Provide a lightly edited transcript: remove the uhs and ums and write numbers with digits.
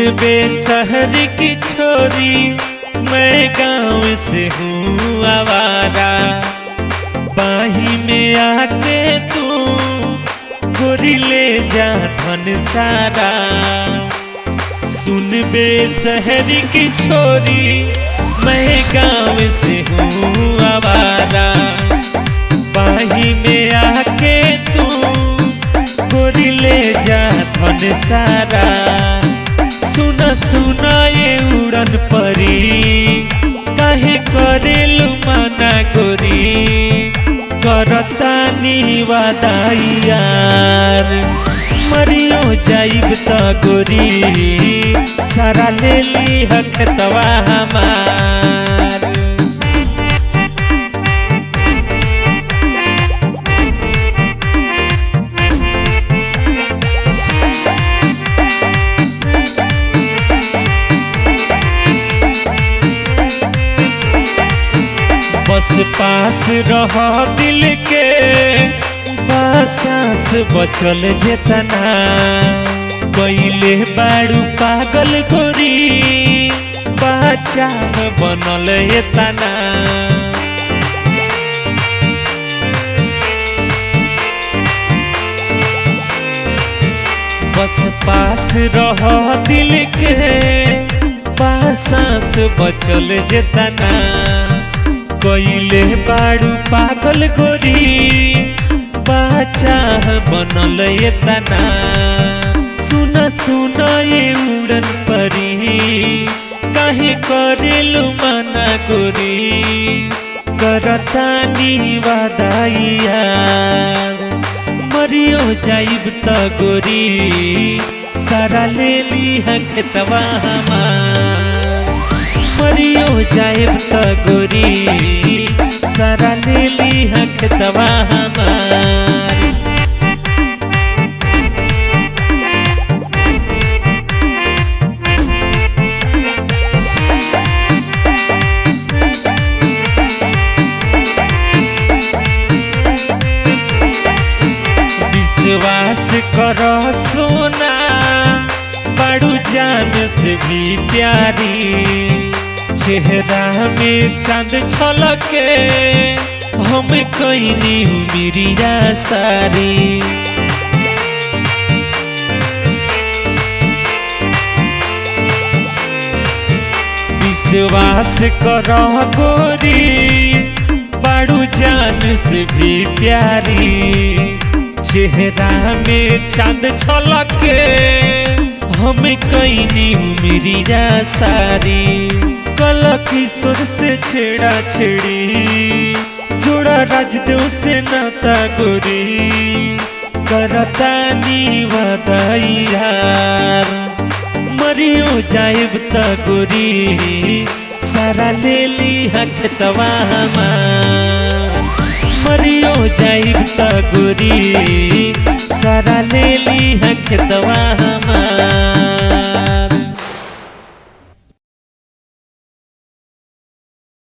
बे शहर की छोरी मैं गांव से हूँ आवारा। बाही में आके तू गोरी ले जा धन सारा। सुन बे शहर की छोरी मैं गांव से हूँ आवारा। बाही में आके तू गोरी ले जा धन सारा। सुना सुना ये उड़न परी काहे करेलु माना गोरी। करतानी वादा यार मरियो जाइब त गोरी। सारा ले ली हखतवा हमार। बस पास रह दिल के बासास बचल जेतना। कैले बाड़ू पागल गोरी बच्चा बनल एतना। बस पास रह दिल के बासास बचल जेतना। कैले बाड़ू पागल गोरी बच्चा बनल एतना। सुना सुना ये उड़न परी काहे करेलु माना गोरी। करतानी वादा यार मरियो जाइब त गोरी। सारा ले ली हखतवा हमार। मरियो जाइब त गोरी। सारा ले ली हखतवा हमार। विश्वास करो सोना बड़ू जान से भी प्यारी। चेहरा में चांद छलके हम कईनी उमिरिया सारी। विश्वास करो गोरी बड़ू जान से भी प्यारी। चेहरा में चांद छलके हम कईनी उमिरिया सारी। कल किशोर से छेड़ा छेड़ी जोड़ा राजदेव से नाता गोरी। करतानी वादा यार मरियो जाइब त गोरी। सारा ले ली हखतवा हमार। मरियो जाइब त गोरी। सारा ले ली हखतवा।